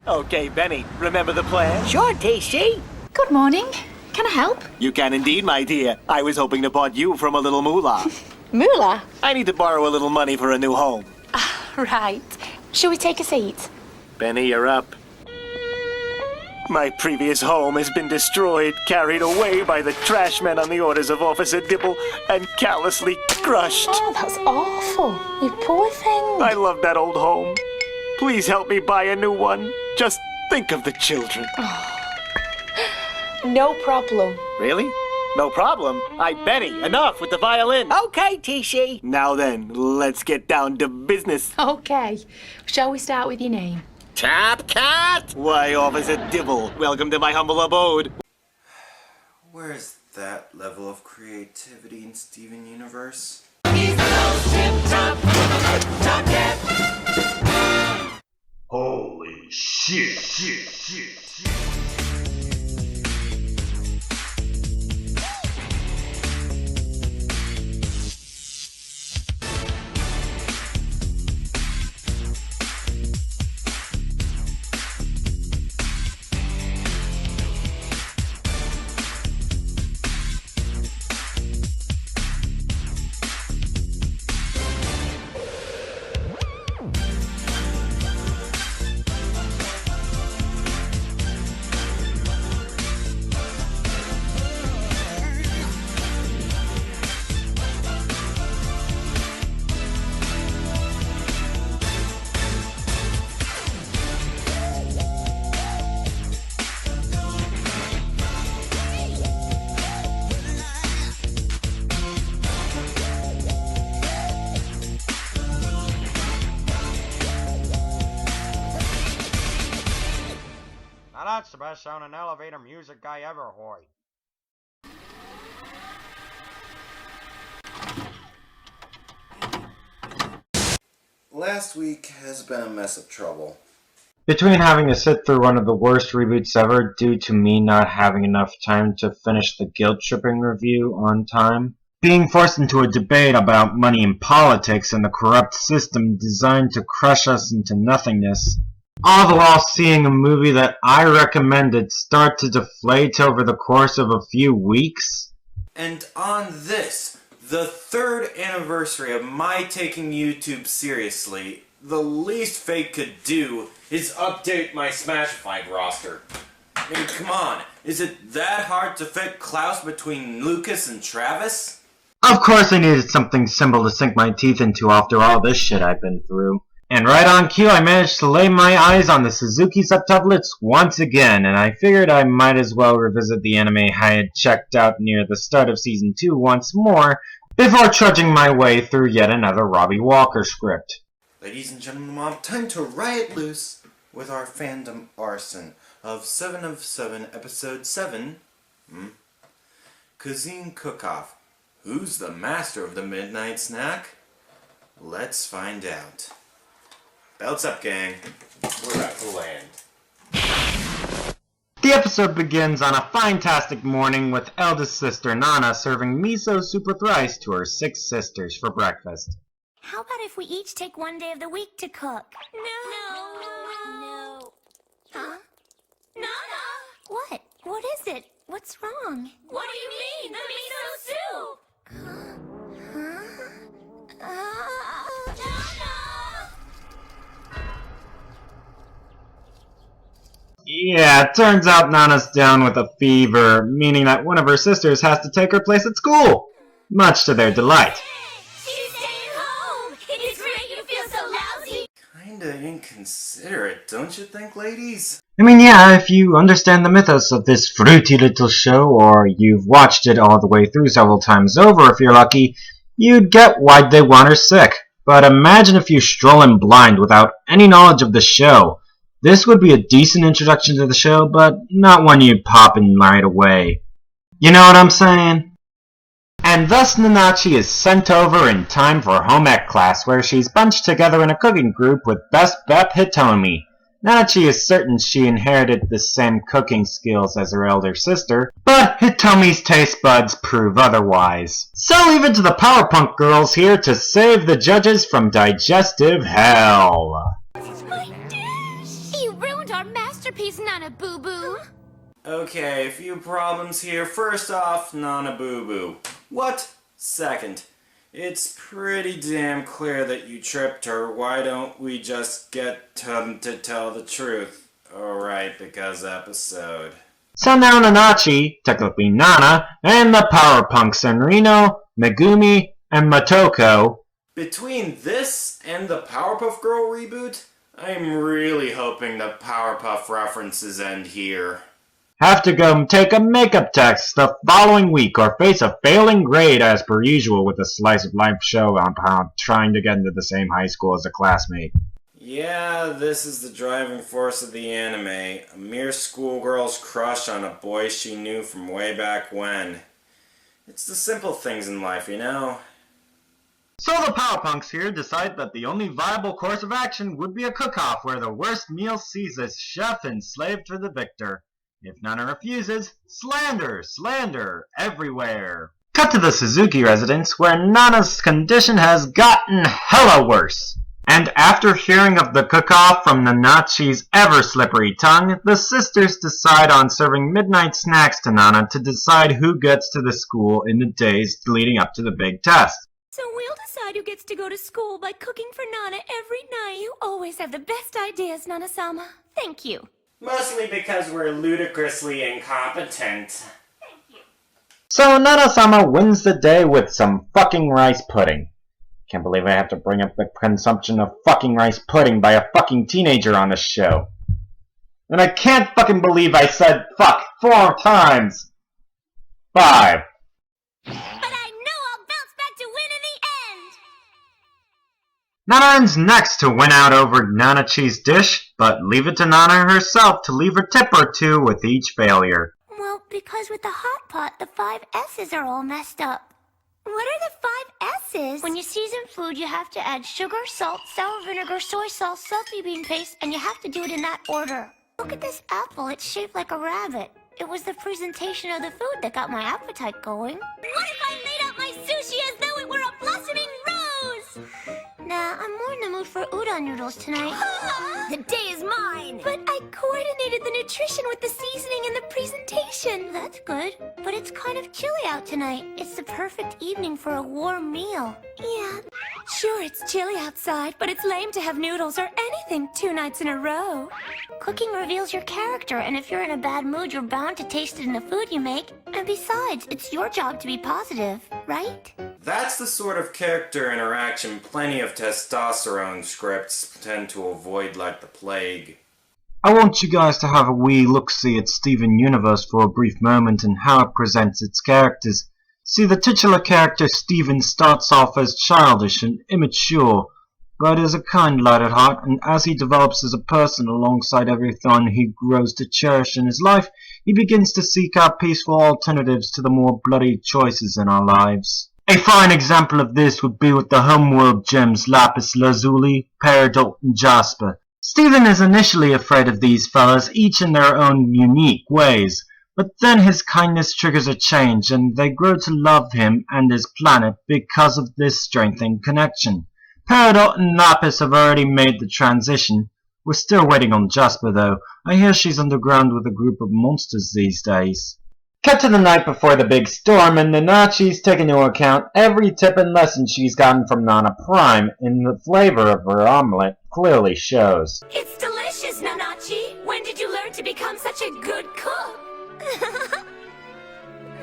Okay, Benny, remember the plan? Sure, TC. Good morning. Can I help? You can indeed, my dear. I was hoping to part you from a little moolah. Moolah? I need to borrow a little money for a new home. Right. Shall we take a seat? Benny, you're up. My previous home has been destroyed, carried away by the trash men on the orders of Officer Dibble, and callously crushed. Oh, that's awful. You poor thing. I love that old home. Please help me buy a new one. Just think of the children. No problem. Really? No problem. Benny, enough with the violin. Okay, TC. Now then, let's get down to business. Okay. Shall we start with your name? Top Cat! Why, Officer Dibble, welcome to my humble abode. Where's that level of creativity in Steven Universe? He's the most tip-top, Top Cat. Holy shit. Now that's the best sounding elevator music I ever heard. Last week has been a mess of trouble. Between having to sit through one of the worst reboots ever due to me not having enough time to finish the guilt-tripping review on time, being forced into a debate about money and politics and the corrupt system designed to crush us into nothingness, all the while seeing a movie that I recommended start to deflate over the course of a few weeks. And on this, the 3rd anniversary of my taking YouTube seriously, the least Fate could do is update my Smash Fight roster. I mean, come on, is it that hard to fit Klaus between Lucas and Travis? Of course I needed something simple to sink my teeth into after all this shit I've been through. And right on cue, I managed to lay my eyes on the Suzuki Septuplets once again, and I figured I might as well revisit the anime I had checked out near the start of Season 2 once more, before trudging my way through yet another Robbie Walker script. Ladies and gentlemen, mob, time to riot loose with our fandom arson of 7 of 7, Episode 7, Cuisine Cook-Off. Who's the master of the midnight snack? Let's find out. Belts up, gang. We're about to land. The episode begins on a fantastic morning with eldest sister Nana serving miso soup with rice to her 6 sisters for breakfast. How about if we each take one day of the week to cook? No. Huh? Nana! What? What is it? What's wrong? What do you mean? The miso soup! Yeah, it turns out Nana's down with a fever, meaning that one of her sisters has to take her place at school, much to their delight. She's staying home! It is great you feel so lousy! Kinda inconsiderate, don't you think, ladies? I mean, yeah, if you understand the mythos of this fruity little show, or you've watched it all the way through several times over if you're lucky, you'd get why they want her sick. But imagine if you stroll in blind without any knowledge of the show. This would be a decent introduction to the show, but not one you'd pop in right away. You know what I'm saying? And thus Nanachi is sent over in time for home ec class, where she's bunched together in a cooking group with Best Bep Hitomi. Nanachi is certain she inherited the same cooking skills as her elder sister, but Hitomi's taste buds prove otherwise. So leave it to the Powerpunk girls here to save the judges from digestive hell. My dish! You ruined our recipes, Nana Boo Boo. Okay, a few problems here. First off, Nana Boo Boo. What? Second, it's pretty damn clear that you tripped her. Why don't we just get them to tell the truth? Alright, because episode. So now Nanachi, technically Nana, and the Powerpunks Senrino, Megumi, and Motoko. Between this and the Powerpuff Girl reboot, I'm really hoping the Powerpuff references end here. Have to go take a makeup test the following week or face a failing grade as per usual with a slice of life show on trying to get into the same high school as a classmate. Yeah, this is the driving force of the anime. A mere schoolgirl's crush on a boy she knew from way back when. It's the simple things in life, you know? So the Powerpunks here decide that the only viable course of action would be a cook-off where the worst meal sees its chef enslaved for the victor. If Nana refuses, slander, everywhere. Cut to the Suzuki residence where Nana's condition has gotten hella worse. And after hearing of the cook-off from Nanachi's ever-slippery tongue, the sisters decide on serving midnight snacks to Nana to decide who gets to the school in the days leading up to the big test. So we'll decide who gets to go to school by cooking for Nana every night. You always have the best ideas, Nana-sama. Thank you. Mostly because we're ludicrously incompetent. So Nana-sama wins the day with some fucking rice pudding. Can't believe I have to bring up the consumption of fucking rice pudding by a fucking teenager on this show. And I can't fucking believe I said fuck 4 times. 5. But I know I'll bounce back to win in the end! Nana ends next to win out over Nanachi's dish, but leave it to Nana herself to leave a tip or two with each failure. Well, because with the hot pot, the 5 S's are all messed up. What are the 5 S's? When you season food, you have to add sugar, salt, sour vinegar, soy sauce, selfie bean paste, and you have to do it in that order. Look at this apple. It's shaped like a rabbit. It was the presentation of the food that got my appetite going. What if I laid out my sushi as though it were a blossoming rose? Nah, I'm more in the mood for udon noodles tonight. The day is mine! But I coordinated the nutrition with the seasoning and the presentation. That's good. But it's kind of chilly out tonight. It's the perfect evening for a warm meal. Yeah, sure it's chilly outside, but it's lame to have noodles or anything 2 nights in a row. Cooking reveals your character, and if you're in a bad mood, you're bound to taste it in the food you make. And besides, it's your job to be positive, right? That's the sort of character interaction plenty of testosterone scripts tend to avoid like the plague. I want you guys to have a wee look-see at Steven Universe for a brief moment and how it presents its characters. See, the titular character Steven starts off as childish and immature, but is a kind lad at heart, and as he develops as a person alongside everything he grows to cherish in his life, he begins to seek out peaceful alternatives to the more bloody choices in our lives. A fine example of this would be with the homeworld gems Lapis Lazuli, Peridot, and Jasper. Steven is initially afraid of these fellas, each in their own unique ways, but then his kindness triggers a change, and they grow to love him and his planet because of this strengthened connection. Peridot and Lapis have already made the transition. We're still waiting on Jasper, though. I hear she's underground with a group of monsters these days. Cut to the night before the big storm, and Nanachi's taking into account every tip and lesson she's gotten from Nana Prime, and the flavor of her omelet clearly shows. It's delicious, Nanachi! When did you learn to become such a good cook?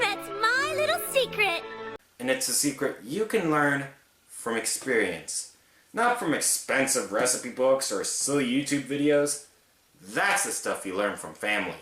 That's my little secret! And it's a secret you can learn from experience. Not from expensive recipe books or silly YouTube videos. That's the stuff you learn from family.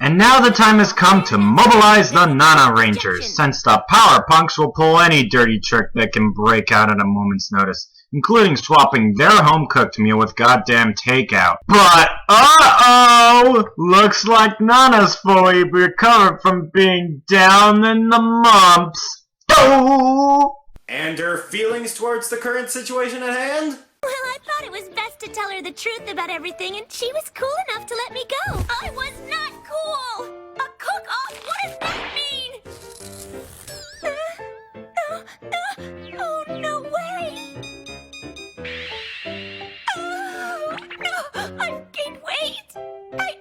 And now the time has come to mobilize the Nana Rangers, since the Powerpunks will pull any dirty trick that can break out at a moment's notice, including swapping their home-cooked meal with goddamn takeout. But, uh-oh! Looks like Nana's fully recovered from being down in the mumps. Oh! And her feelings towards the current situation at hand? Well, I thought it was best to tell her the truth about everything, and she was cool enough to let me go. I was not cool! A cook-off? What does that mean? Oh, no way! Oh, no! I've gained weight! I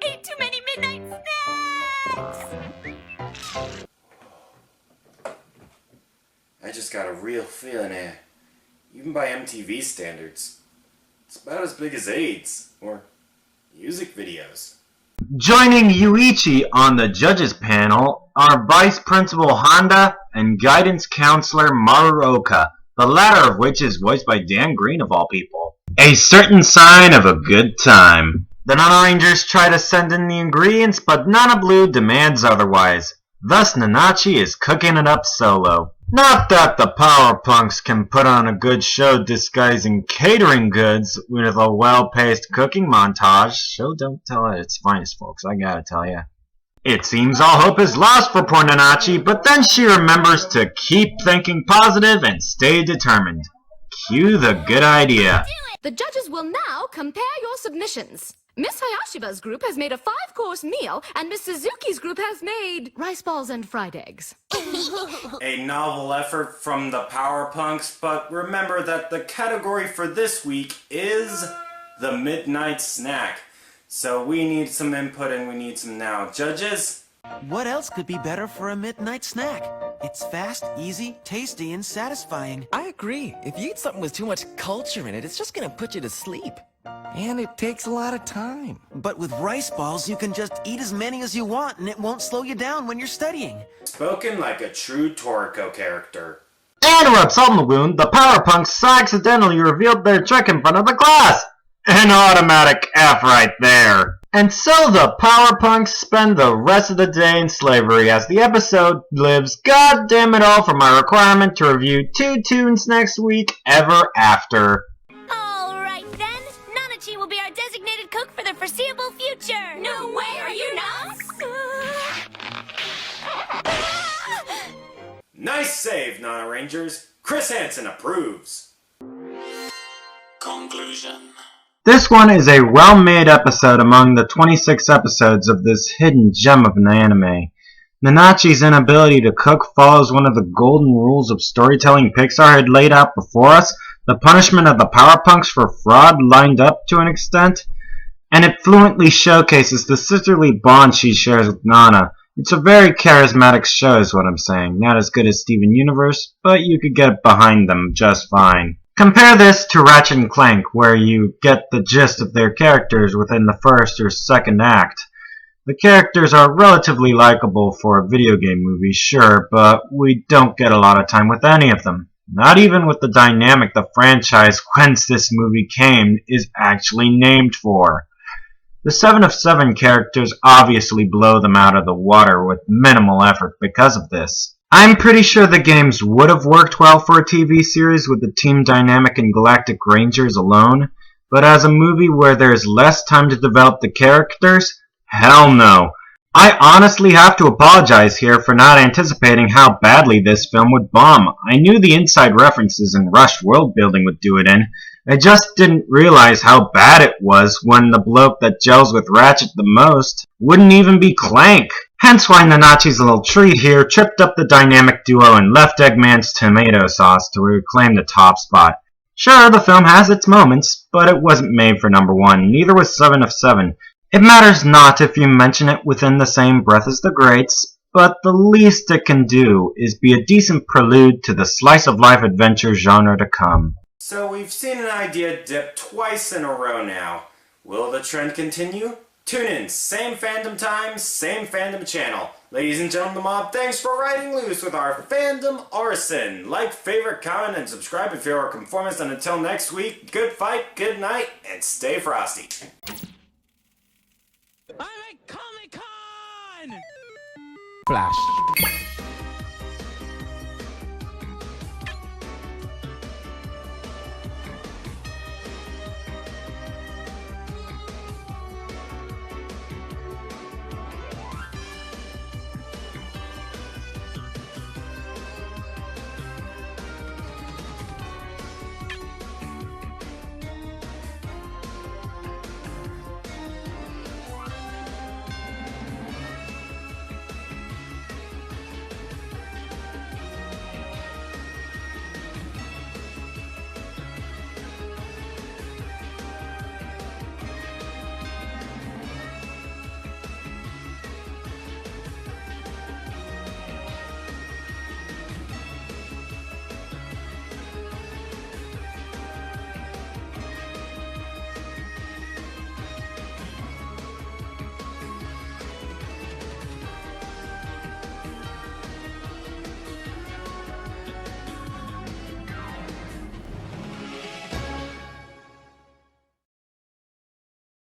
real feeling, eh? Even by MTV standards. It's about as big as AIDS, or music videos. Joining Yuichi on the judges panel are Vice Principal Honda and Guidance Counselor Maruoka, the latter of which is voiced by Dan Green of all people. A certain sign of a good time. The Nana Rangers try to send in the ingredients, but Nana Blue demands otherwise. Thus Nanachi is cooking it up solo. Not that the Power Punks can put on a good show disguising catering goods with a well-paced cooking montage. Show don't tell at its finest, folks, I gotta tell ya. It seems all hope is lost for poor Nanachi, but then she remembers to keep thinking positive and stay determined. Cue the good idea. The judges will now compare your submissions. Miss Hayashiba's group has made a 5-course meal, and Miss Suzuki's group has made rice balls and fried eggs. A novel effort from the Power Punks, but remember that the category for this week is the Midnight Snack. So we need some input and we need some now. Judges? What else could be better for a midnight snack? It's fast, easy, tasty, and satisfying. I agree. If you eat something with too much culture in it, it's just gonna put you to sleep. And it takes a lot of time. But with rice balls, you can just eat as many as you want and it won't slow you down when you're studying. Spoken like a true Toriko character. And to rub salt in the wound, the Power Punks accidentally revealed their trick in front of the class. An automatic F right there. And so the Power Punks spend the rest of the day in slavery as the episode lives goddamn it all for my requirement to review 2 tunes next week ever after. Alright then, Nanachi will be our designated cook for the foreseeable future. No way, are you nuts? Nice save, Nana Rangers. Chris Hansen approves. Conclusion. This one is a well-made episode among the 26 episodes of this hidden gem of an anime. Nanachi's inability to cook follows one of the golden rules of storytelling Pixar had laid out before us, the punishment of the Power Punks for fraud lined up to an extent, and it fluently showcases the sisterly bond she shares with Nana. It's a very charismatic show is what I'm saying. Not as good as Steven Universe, but you could get behind them just fine. Compare this to Ratchet & Clank, where you get the gist of their characters within the first or second act. The characters are relatively likable for a video game movie, sure, but we don't get a lot of time with any of them. Not even with the dynamic the franchise whence this movie came is actually named for. The 7 of 7 characters obviously blow them out of the water with minimal effort because of this. I'm pretty sure the games would have worked well for a TV series with the team dynamic in Galactic Rangers alone, but as a movie where there's less time to develop the characters, hell no. I honestly have to apologize here for not anticipating how badly this film would bomb. I knew the inside references and rushed world building would do it in. I just didn't realize how bad it was when the bloke that gels with Ratchet the most wouldn't even be Clank. Hence why Nanachi's little tree here tripped up the dynamic duo and left Eggman's tomato sauce to reclaim the top spot. Sure, the film has its moments, but it wasn't made for number 1, neither was 7 of 7. It matters not if you mention it within the same breath as the greats, but the least it can do is be a decent prelude to the slice-of-life adventure genre to come. So we've seen an idea dip twice in a row now. Will the trend continue? Tune in, same fandom time, same fandom channel. Ladies and gentlemen of the mob, thanks for riding loose with our fandom arson. Like, favorite, comment, and subscribe if you're a conformist. And until next week, good fight, good night, and stay frosty. I'm at Comic-Con! Flash.